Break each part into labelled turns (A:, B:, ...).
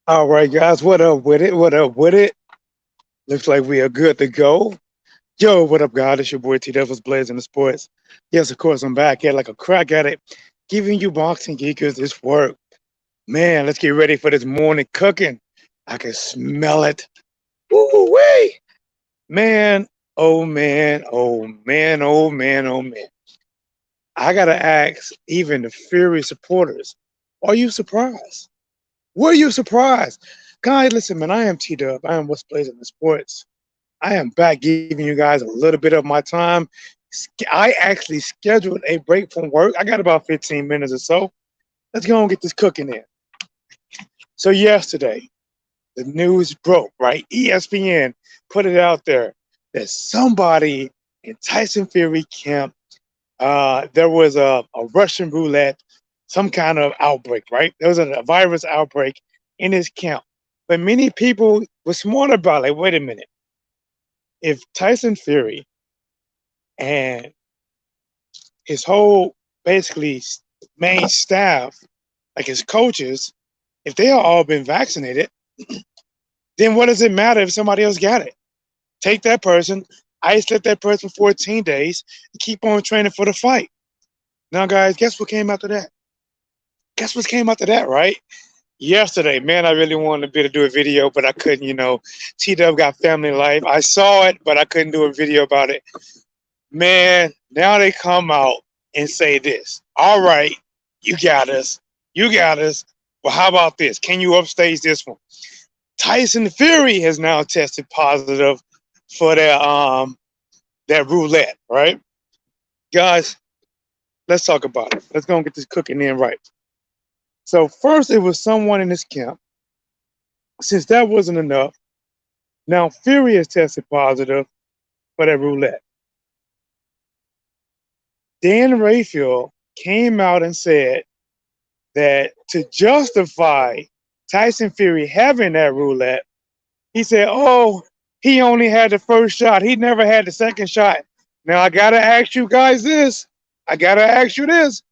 A: All right, guys, what up with it? What up with it? Looks like we are good to go. Yo, what up, guys? It's your boy T Devils Blazing the Sports. Yes, of course, I'm back at like a crack at it, giving you boxing geekers this work. Man, let's get ready for this morning cooking. I can smell it. Woo wee! Man, oh man, oh man, oh man, oh man. I gotta ask even the Fury supporters, are you surprised? Were you surprised? Guys, listen, man, I am T Dub. I am what's blazing the sports. I am back giving you guys a little bit of my time. I actually scheduled a break from work. I got about 15 minutes or so. Let's go and get this cooking in. So yesterday, the news broke, right? ESPN put it out there that somebody in Tyson Fury camp, there was a Russian roulette, some kind of outbreak, right? There was a virus outbreak in his camp. But many people were smart about it. Like, wait a minute. If Tyson Fury and his whole basically main staff, like his coaches, if they all been vaccinated, then what does it matter if somebody else got it? Take that person, isolate that person for 14 days, and keep on training for the fight. Now, guys, guess what came after that? Guess what came after that, right? Yesterday, man, I really wanted to be able to do a video, but I couldn't, T Dub got family life. I saw it, but I couldn't do a video about it. Man, now they come out and say this. All right, you got us. You got us. Well, how about this? Can you upstage this one? Tyson Fury has now tested positive for that roulette, right? Guys, let's talk about it. Let's go and get this cooking in right. So first it was someone in this camp. Since that wasn't enough, now Fury has tested positive for that roulette. Dan Rayfield came out and said that to justify Tyson Fury having that roulette, he said, oh, he only had the first shot. He never had the second shot. Now, I got to ask you guys this. I got to ask you this.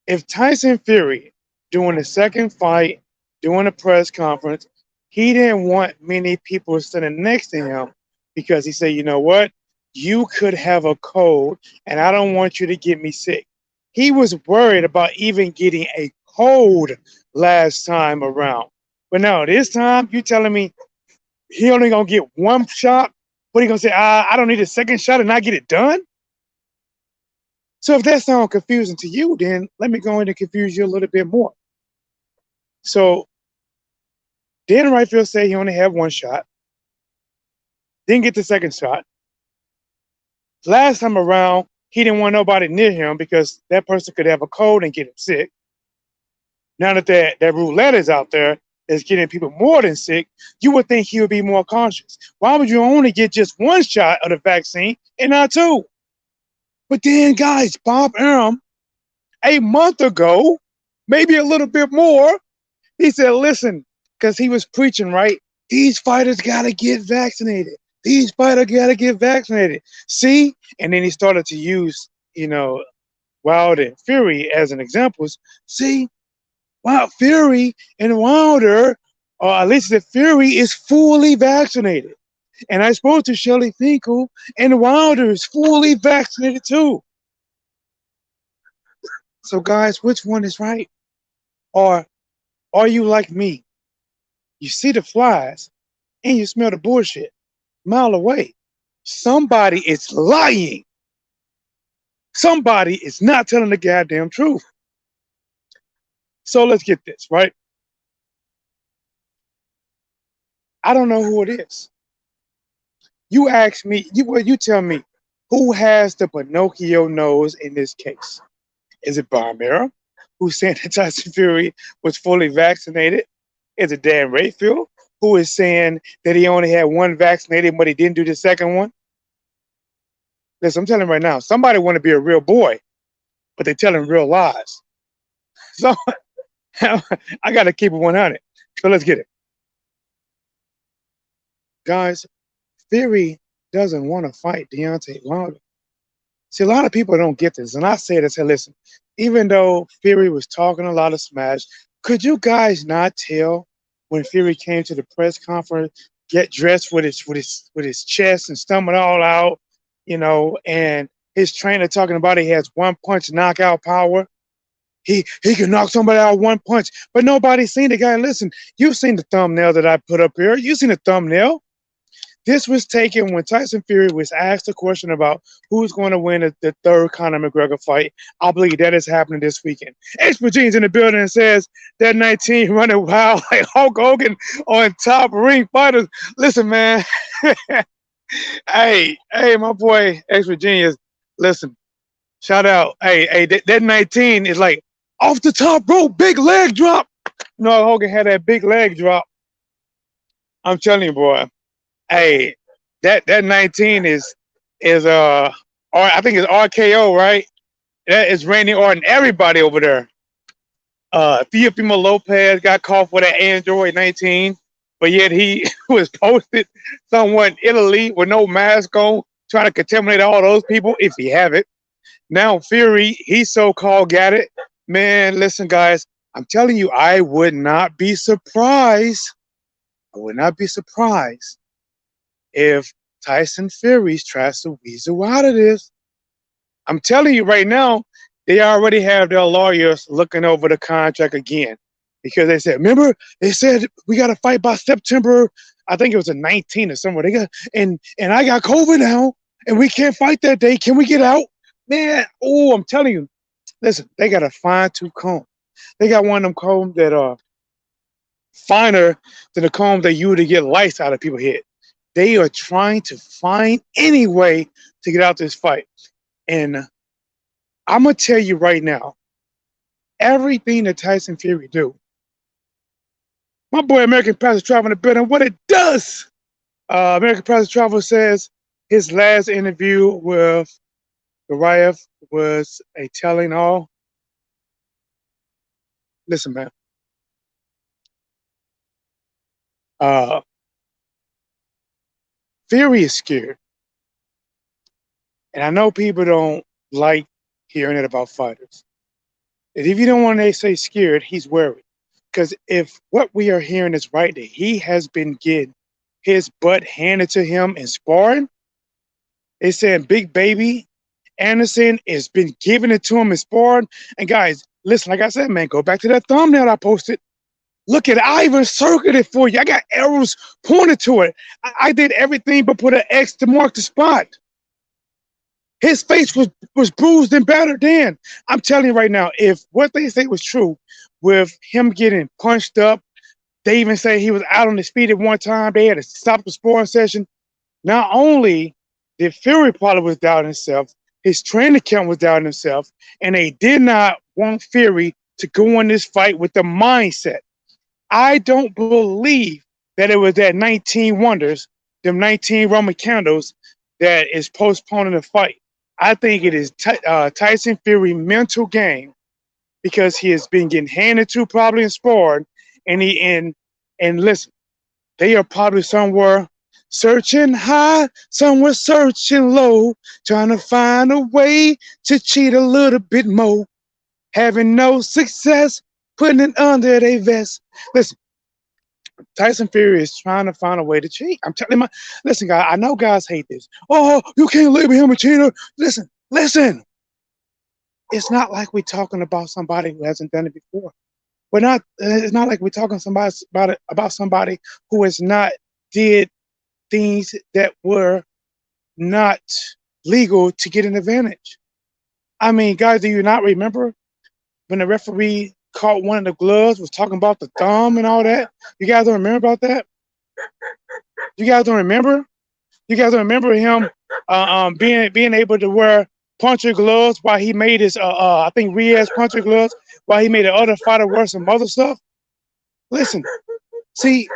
A: If Tyson Fury, doing the second fight, doing a press conference, he didn't want many people sitting next to him because he said, you know what? You could have a cold, and I don't want you to get me sick. He was worried about even getting a cold last time around. But now this time, you telling me he only gonna get one shot? What he gonna say? I don't need a second shot and not get it done? So if that sounds confusing to you, then let me go in and confuse you a little bit more. So Dan Rightfield said he only had one shot, didn't get the second shot. Last time around, he didn't want nobody near him because that person could have a cold and get him sick. Now that roulette is out there, that's getting people more than sick, you would think he would be more cautious. Why would you only get just one shot of the vaccine and not two? But then, guys, Bob Arum, a month ago, maybe a little bit more, he said, listen, because he was preaching, right? These fighters got to get vaccinated. These fighters got to get vaccinated. See? And then he started to use, Wilder and Fury as an examples. See? Wow, Fury and Wilder, or at least the Fury is fully vaccinated. And I spoke to Shelly Finkel, and Wilder is fully vaccinated too. So, guys, which one is right? Or are you like me? You see the flies and you smell the bullshit a mile away. Somebody is lying. Somebody is not telling the goddamn truth. So let's get this, right? I don't know who it is. You ask me, you tell me, who has the Pinocchio nose in this case? Is it Bob Arum, who's saying that Tyson Fury was fully vaccinated? Is it Dan Rayfield, who is saying that he only had one vaccinated, but he didn't do the second one? Listen, I'm telling you right now, somebody want to be a real boy, but they're telling real lies. So I got to keep it 100. So let's get it. Guys, Fury doesn't want to fight Deontay Wilder. See, a lot of people don't get this. And I say this, hey, listen, even though Fury was talking a lot of smash, Could you guys not tell when Fury came to the press conference, get dressed with his chest and stomach all out, and his trainer talking about he has one punch knockout power. He can knock somebody out one punch, but nobody's seen the guy. Listen, you've seen the thumbnail that I put up here. You've seen the thumbnail. This was taken when Tyson Fury was asked a question about who's going to win the third Conor McGregor fight. I believe that is happening this weekend. H. Virginia's in the building and says that 19 running wild like Hulk Hogan on Top Ring Fighters. Listen, man. hey, my boy X Virginia. Listen, shout out. Hey, that 19 is like off the top rope, big leg drop. Hogan had that big leg drop. I'm telling you, boy. Hey, that 19 is I think it's RKO, right? That is Randy Orton. Everybody over there. Teofimo Lopez got caught for that Android 19, but yet he was posted somewhere in Italy with no mask on, trying to contaminate all those people if he have it. Now Fury, he so-called got it. Man, listen, guys, I'm telling you, I would not be surprised. I would not be surprised if Tyson Fury tries to weasel out of this. I'm telling you right now, they already have their lawyers looking over the contract again. Because they said, remember, they said we got to fight by September, I think it was the 19th or somewhere. And I got COVID now, and we can't fight that day. Can we get out? Man, I'm telling you, listen, they got a fine-tooth comb. They got one of them combs that are finer than the comb they use to get lice out of people's head. They are trying to find any way to get out this fight. And I'm going to tell you right now, everything that Tyson Fury do, my boy American Pastor Travel in the building, what it does. American Pastor Travel says his last interview with Goliath was a telling all. Listen, man. Fury is scared. And I know people don't like hearing it about fighters. And if you don't want to say scared, he's worried. Because if what we are hearing is right, that he has been getting his butt handed to him in sparring, they saying Big Baby Anderson has been giving it to him in sparring. And guys, listen, like I said, man, go back to that thumbnail I posted. Look at it. I even circled it for you. I got arrows pointed to it. I did everything but put an X to mark the spot. His face was bruised and battered in. I'm telling you right now, if what they say was true, with him getting punched up, they even say he was out on his feet at one time. They had to stop the sparring session. Not only did Fury probably was doubting himself, his training camp was doubting himself, and they did not want Fury to go in this fight with the mindset. I don't believe that it was that 19 wonders, them 19 Roman candles, that is postponing the fight. I think it is Tyson Fury mental game, because he has been getting handed to probably in sparring, and listen, they are probably somewhere searching high, somewhere searching low, trying to find a way to cheat a little bit more, having no success, putting it under their vest. Listen, Tyson Fury is trying to find a way to cheat. I'm telling you, listen, guys, I know guys hate this. Oh, you can't label him a cheater. Listen. It's not like we're talking about somebody who hasn't done it before. It's not like we're talking about somebody who has not did things that were not legal to get an advantage. I mean, guys, do you not remember when the referee caught one of the gloves, was talking about the thumb and all that? You guys don't remember about that? You guys don't remember? You guys don't remember him being able to wear puncher gloves while he made his I think Riaz puncher gloves while he made the other fighter wear some other stuff? Listen, see,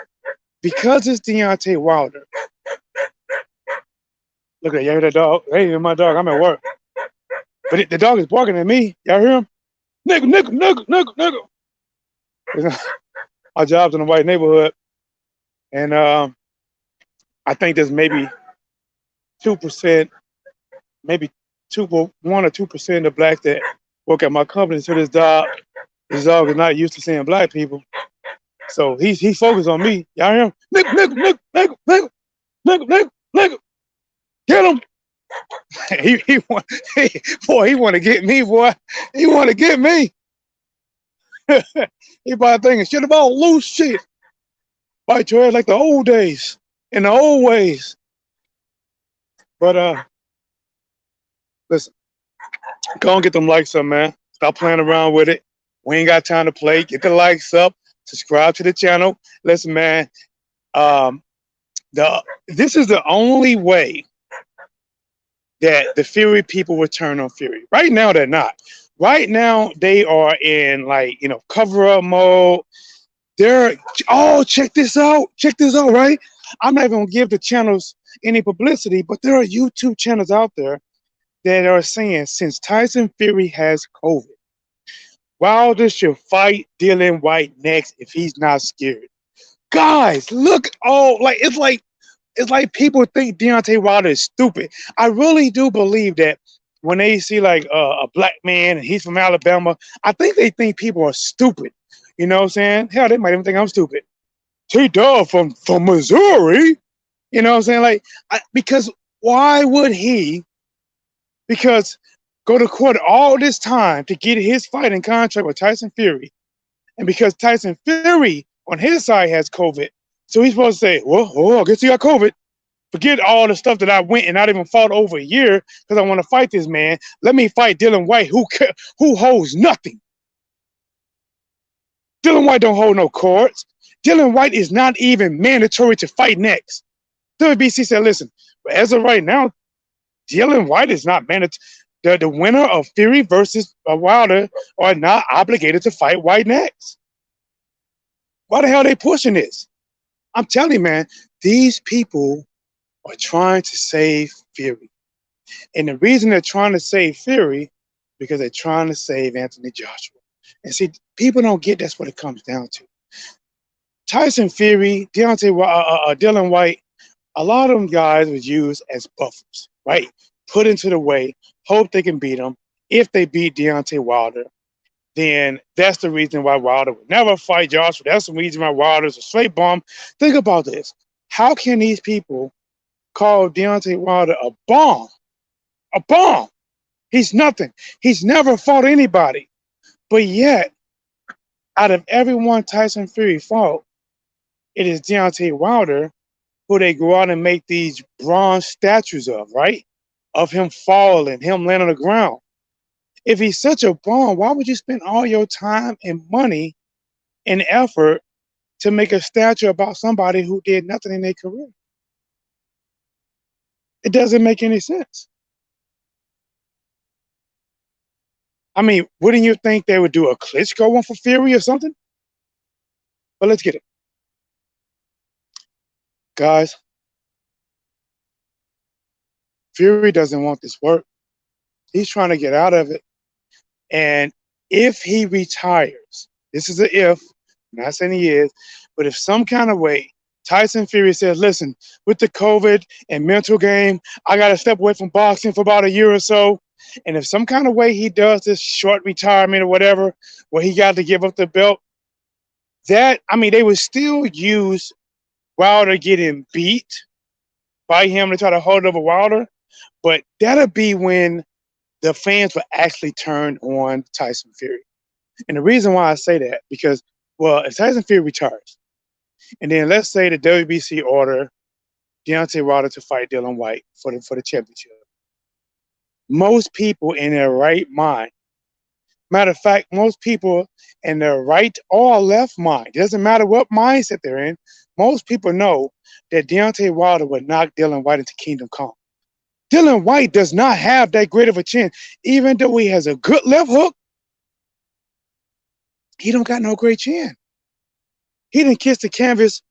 A: because it's Deontay Wilder. Look at you hear that dog? Hey, my dog, I'm at work. But the dog is barking at me. Y'all hear him? Nigga. Our job's in a white neighborhood. And I think there's maybe 2%, maybe 1 or 2% of blacks that work at my company. So this dog, His dog is not used to seeing black people. So he focused on me. Y'all hear him? Nigga, get him. He want, boy, he want to get me, boy. He want to get me. He probably thinking shit about loose shit. Bite your head like the old days, in the old ways. But listen, go and get them likes up, man. Stop playing around with it. We ain't got time to play. Get the likes up. Subscribe to the channel. Listen, man. Um, this is the only way that the Fury people will turn on Fury. Right now, they're not. Right now, they are in cover-up mode. They're check this out. Check this out, right? I'm not even gonna give the channels any publicity, but there are YouTube channels out there that are saying since Tyson Fury has COVID, Wilder should fight Dylan White next if he's not scared. Guys, look, it's like people think Deontay Wilder is stupid. I really do believe that when they see like a black man and he's from Alabama, I think they think people are stupid. You know what I'm saying? Hell, they might even think I'm stupid. T-Dog from Missouri. You know what I'm saying? Because why would he? Because go to court all this time to get his fighting contract with Tyson Fury, and because Tyson Fury on his side has COVID, so he's supposed to say, well, I guess he got COVID. Forget all the stuff that I went and not even fought over a year because I want to fight this man. Let me fight Dylan White, who holds nothing. Dylan White don't hold no cards. Dylan White is not even mandatory to fight next. WBC said, listen, as of right now, Dylan White is not mandatory. The winner of Fury versus Wilder are not obligated to fight White next. Why the hell are they pushing this? I'm telling you, man, these people are trying to save Fury. And the reason they're trying to save Fury, because they're trying to save Anthony Joshua. And see, people don't get that's what it comes down to. Tyson Fury, Dylan White, a lot of them guys was used as buffers, right? Put into the way, hope they can beat them. If they beat Deontay Wilder, then that's the reason why Wilder would never fight Joshua. That's the reason why Wilder's a straight bum. Think about this. How can these people call Deontay Wilder a bomb? A bomb. He's nothing. He's never fought anybody. But yet, out of everyone Tyson Fury fought, it is Deontay Wilder who they go out and make these bronze statues of, right? Of him falling, him laying on the ground. If he's such a bomb, why would you spend all your time and money and effort to make a statue about somebody who did nothing in their career? It doesn't make any sense. I mean, wouldn't you think they would do a Klitschko one for Fury or something? But let's get it. Guys, Fury doesn't want this work. He's trying to get out of it. And if he retires, this is an if, I'm not saying he is, but if some kind of way Tyson Fury says, listen, with the COVID and mental game, I got to step away from boxing for about a year or so. And if some kind of way he does this short retirement or whatever, where he got to give up the belt, they would still use Wilder getting beat by him to try to hold over Wilder. But that'll be when the fans will actually turn on Tyson Fury. And the reason why I say that, because, well, if Tyson Fury retires, and then let's say the WBC order Deontay Wilder to fight Dylan White for the championship, most people in their right mind, matter of fact, most people in their right or left mind, it doesn't matter what mindset they're in, most people know that Deontay Wilder would knock Dylan White into Kingdom Come. Dylan White does not have that great of a chin. Even though he has a good left hook, he don't got no great chin. He didn't kiss the canvas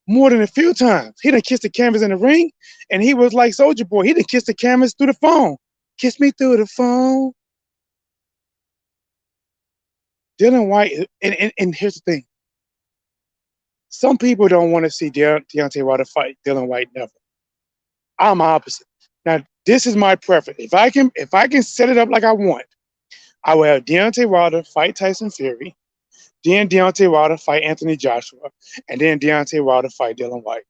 A: more than a few times. He didn't kiss the canvas in the ring, and he was like Soldier Boy. He didn't kiss the canvas through the phone. Kiss me through the phone. Dylan White, and here's the thing. Some people don't want to see Deontay Wilder fight Dylan White never. I'm opposite. Now, this is my preference. If I can set it up like I want, I will have Deontay Wilder fight Tyson Fury. Then Deontay Wilder fight Anthony Joshua, and then Deontay Wilder fight Dylan White.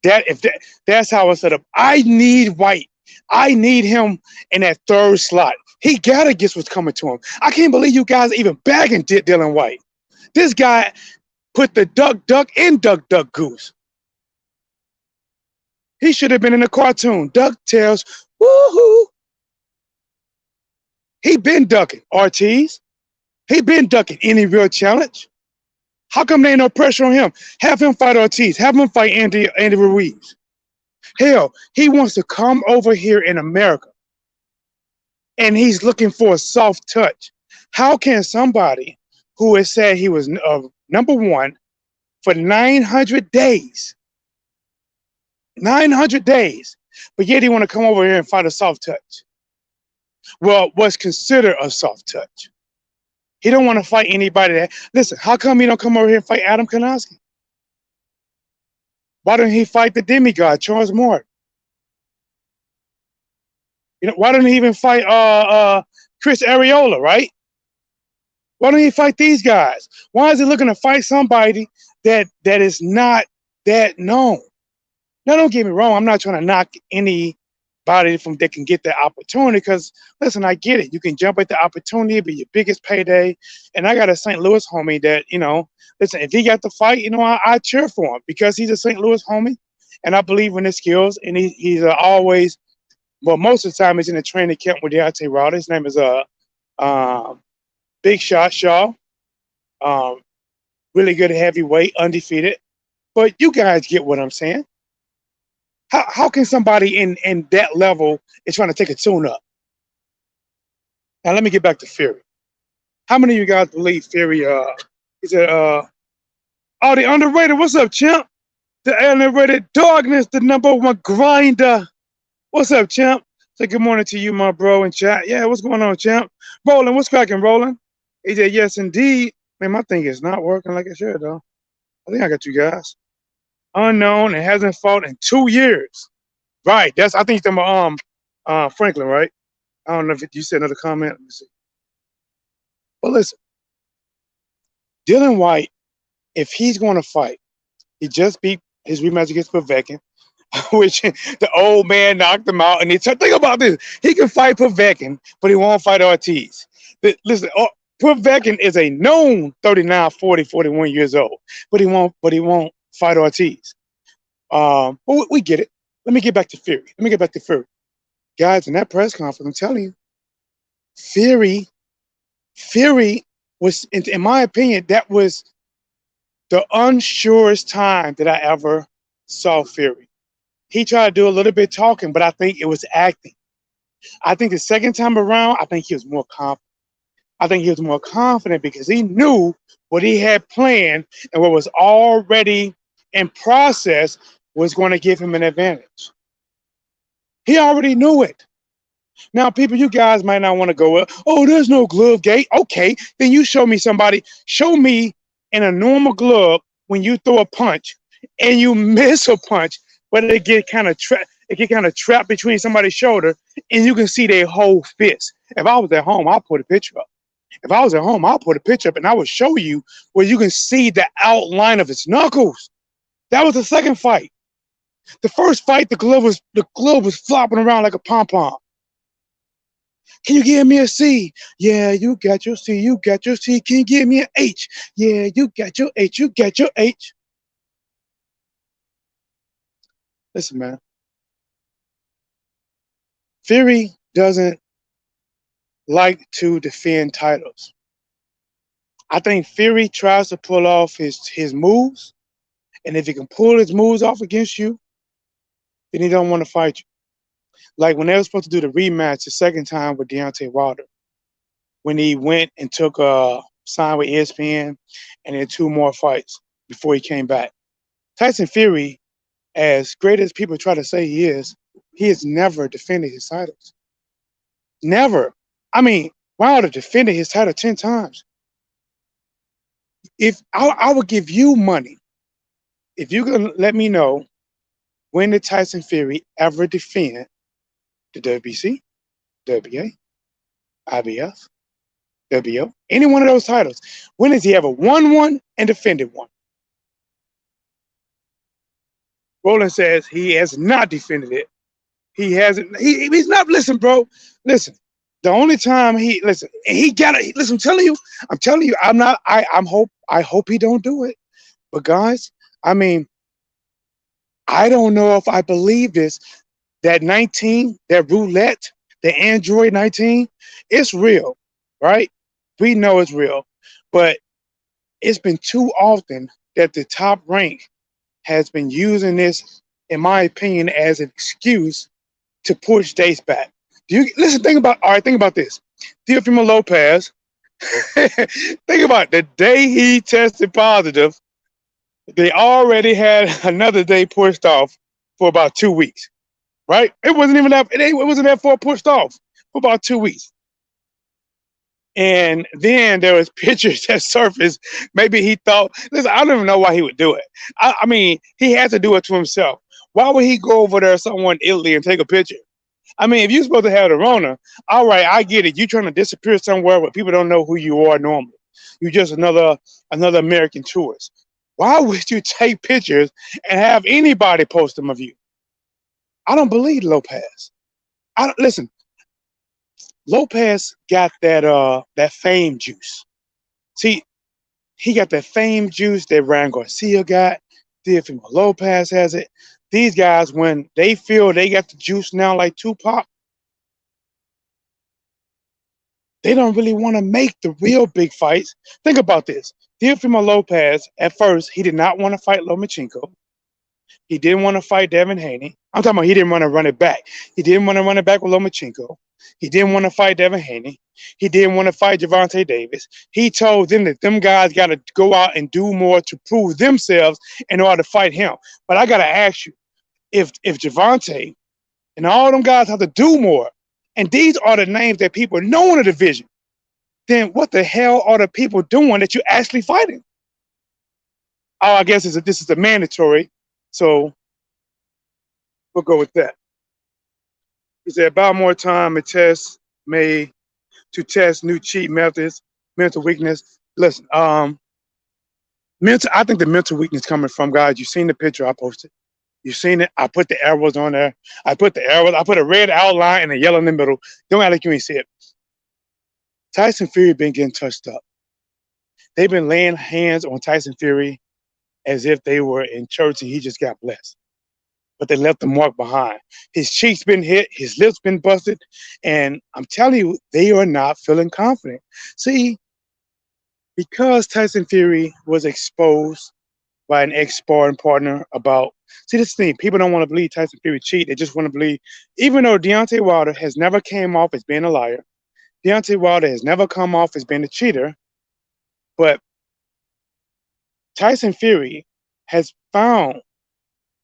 A: That's how it's set up. I need White. I need him in that third slot. He gotta guess what's coming to him. I can't believe you guys are even bagging Dylan White. This guy put the duck in duck goose. He should have been in a cartoon. DuckTales. Woohoo! He been ducking Ortiz. He been ducking any real challenge. How come there ain't no pressure on him? Have him fight Ortiz. Have him fight Andy Ruiz. Hell, he wants to come over here in America, and he's looking for a soft touch. How can somebody who has said he was number one for 900 days, 900 days, but yet he want to come over here and fight a soft touch? Well, what's considered a soft touch? He don't want to fight anybody that. Listen, how come he don't come over here and fight Adam Konoski? Why don't he fight the demigod, Charles Moore? Why don't he even fight Chris Areola, right? Why don't he fight these guys? Why is he looking to fight somebody that is not that known? Now, don't get me wrong. I'm not trying to knock anybody from that can get that opportunity, because, listen, I get it. You can jump at the opportunity, it'll be your biggest payday. And I got a St. Louis homie that, listen, if he got the fight, I cheer for him because he's a St. Louis homie, and I believe in his skills. And he's always, well, most of the time he's in the training camp with Deontay Wilder. His name is Big Shot Shaw. Really good heavyweight, undefeated. But you guys get what I'm saying. How can somebody in that level is trying to take a tune up? Now let me get back to Fury. How many of you guys believe Fury is the underrated? What's up, champ? The underrated darkness, the number one grinder. What's up, champ? Say good morning to you, my bro, in chat. Yeah, what's going on, champ? Roland, what's cracking, Roland? He said, yes, indeed. Man, my thing is not working like it should, though. I think I got you guys. Unknown and hasn't fought in 2 years. Right. I think you're talking about Franklin, right? I don't know if you said another comment. Let me see. But listen, Dylan White, if he's going to fight, he just beat his rematch against Povetkin, which the old man knocked him out. And think about this: he can fight Povetkin, but he won't fight Ortiz. Listen, Povetkin is a known 39, 40, 41 years old, but he won't fight Ortiz. But we get it. Let me get back to Fury. Guys, in that press conference, I'm telling you, Fury was, in my opinion, that was the unsurest time that I ever saw Fury. He tried to do a little bit talking, but I think it was acting. I think the second time around, I think he was more confident. Because he knew what he had planned and what was already in process was going to give him an advantage. He already knew it. Now, people, you guys might not want to go, oh, there's no glove gate. Okay, then you show me in a normal glove when you throw a punch and you miss a punch, but it get kind of trapped between somebody's shoulder and you can see their whole fist. If I was at home, I'll put a picture up. And I would show you where you can see the outline of his knuckles. That was the second fight. The first fight, the glove was flopping around like a pom-pom. Can you give me a C? Yeah, you got your C. You got your C. Can you give me an H? Yeah, you got your H. You got your H. Listen, man. Fury doesn't like to defend titles. I think Fury tries to pull off his moves, and if he can pull his moves off against you, then he don't want to fight you. Like when they were supposed to do the rematch the second time with Deontay Wilder, when he went and took a sign with ESPN and then 2 more fights before he came back. Tyson Fury, as great as people try to say he has never defended his titles. Never. I mean, Wilder defended his title 10 times. If I would give you money, if you can let me know when did Tyson Fury ever defend the WBC, WBA, IBF, WBO, any one of those titles. When has he ever won one and defended one? Roland says he has not defended it. He hasn't. He's not. Listen, bro. Listen. The only time he got it. Listen, I'm telling you, I'm not. I hope he don't do it. But guys, I mean, I don't know if I believe this. That 19, that roulette, the Android 19, it's real, right? We know it's real, but it's been too often that the top rank has been using this, in my opinion, as an excuse to push dates back. Do you listen? Think about this. Teofimo Lopez. Think about it. The day he tested positive, they already had another day pushed off for about 2 weeks. Right? It wasn't even that. It wasn't that far pushed off for about 2 weeks. And then there was pictures that surfaced. Maybe he thought, listen, I don't even know why he would do it. I mean, he had to do it to himself. Why would he go over there somewhere in Italy and take a picture? I mean, if you're supposed to have the Rona, all right, I get it. You're trying to disappear somewhere where people don't know who you are normally. You're just another American tourist. Why would you take pictures and have anybody post them of you? I don't believe Lopez. Listen. Lopez got that fame juice. See, he got that fame juice that Ryan Garcia got. Teofimo Lopez has it. These guys, when they feel they got the juice now, like Tupac, they don't really want to make the real big fights. Think about this. Teofimo Lopez, at first, he did not want to fight Lomachenko. He didn't want to fight Devin Haney. I'm talking about he didn't want to run it back. He didn't want to run it back with Lomachenko. He didn't want to fight Devin Haney. He didn't want to fight Gervonta Davis. He told them that them guys got to go out and do more to prove themselves in order to fight him. But I got to ask you, if Gervonta and all them guys have to do more, and these are the names that people know in the division, then what the hell are the people doing that you're actually fighting? Oh, I guess this is a mandatory, so we'll go with that. He said about more time to test new cheat methods, mental weakness. Listen, I think the mental weakness coming from, guys, you've seen the picture I posted. You've seen it. I put the arrows on there. I put a red outline and a yellow in the middle. Don't act like you ain't see it. Tyson Fury been getting touched up. They've been laying hands on Tyson Fury as if they were in church and he just got blessed. But they left the mark behind. His cheeks been hit, his lips been busted, and I'm telling you, they are not feeling confident. See, because Tyson Fury was exposed by an ex-sparring partner about, see this thing, people don't want to believe Tyson Fury cheat. They just want to believe, even though Deontay Wilder has never came off as being a liar, Deontay Wilder has never come off as being a cheater, but Tyson Fury has found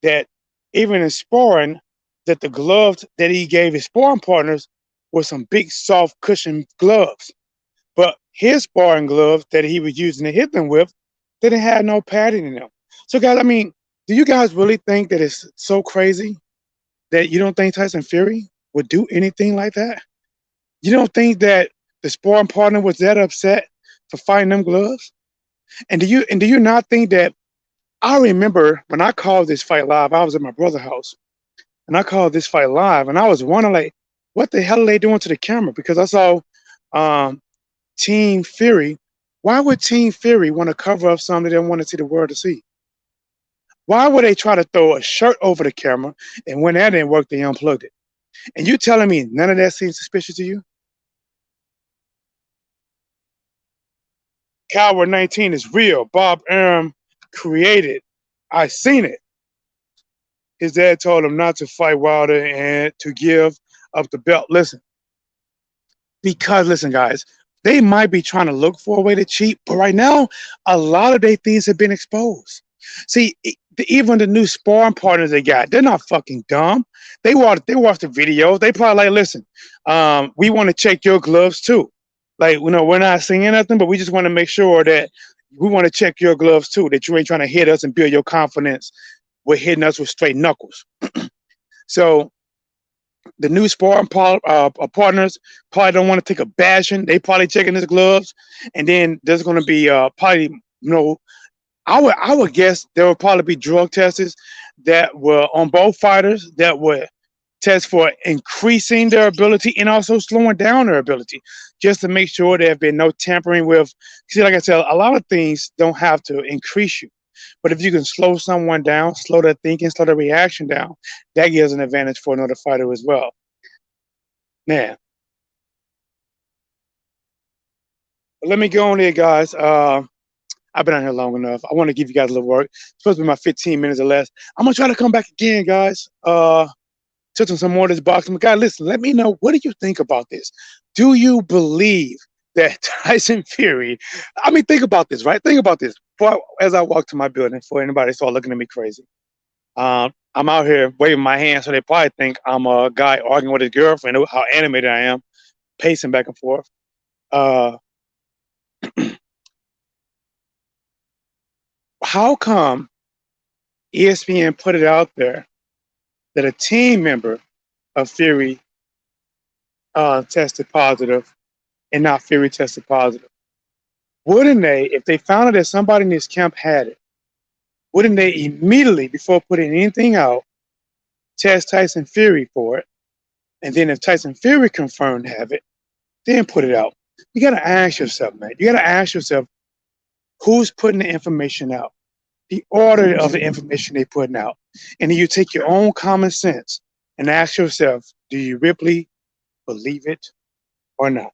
A: that even in sparring, that the gloves that he gave his sparring partners were some big, soft, cushion gloves. But his sparring gloves that he was using to hit them with didn't have no padding in them. So, guys, I mean, do you guys really think that it's so crazy that you don't think Tyson Fury would do anything like that? You don't think that the sparring partner was that upset for fighting them gloves? And do you not think that, I remember when I called this fight live, I was at my brother's house, and I called this fight live, and I was wondering, like, what the hell are they doing to the camera? Because I saw Team Fury. Why would Team Fury want to cover up something they don't want to see the world to see? Why would they try to throw a shirt over the camera, and when that didn't work, they unplugged it? And you telling me none of that seems suspicious to you? Coward 19 is real. Bob Arum created. I seen it. His dad told him not to fight Wilder and to give up the belt. Listen, guys, they might be trying to look for a way to cheat, but right now, a lot of their things have been exposed. See, even the new sparring partners they got, they're not fucking dumb. They watch the videos. They probably like, listen, we want to check your gloves too. Like, we're not seeing nothing, but we just want to make sure that we want to check your gloves too, that you ain't trying to hit us and build your confidence with hitting us with straight knuckles. So The new sparring partners probably don't want to take a bashing. They probably checking his gloves, and then there's going to be probably I would guess there will probably be drug tests that were on both fighters that would test for increasing their ability and also slowing down their ability, just to make sure there have been no tampering with. See, like I said, a lot of things don't have to increase you, but if you can slow someone down, slow their thinking, slow their reaction down, that gives an advantage for another fighter as well. Man, but let me go on here, guys. I've been out here long enough. I want to give you guys a little work. It's supposed to be my 15 minutes or less. I'm gonna try to come back again, guys. Touch on some more of this boxing. But guys, listen, let me know, what do you think about this? Do you believe that Tyson Fury? I mean, think about this, right? Think about this. As I walk to my building, for anybody start looking at me crazy. I'm out here waving my hand, so they probably think I'm a guy arguing with his girlfriend. How animated I am, pacing back and forth. Uh, how come ESPN put it out there that a team member of Fury tested positive and not Fury tested positive? Wouldn't they, if they found out that somebody in this camp had it, wouldn't they immediately, before putting anything out, test Tyson Fury for it? And then if Tyson Fury confirmed to have it, then put it out. You got to ask yourself, man. You got to ask yourself, who's putting the information out? The order of the information they're putting out. And then you take your own common sense and ask yourself, do you really believe it or not?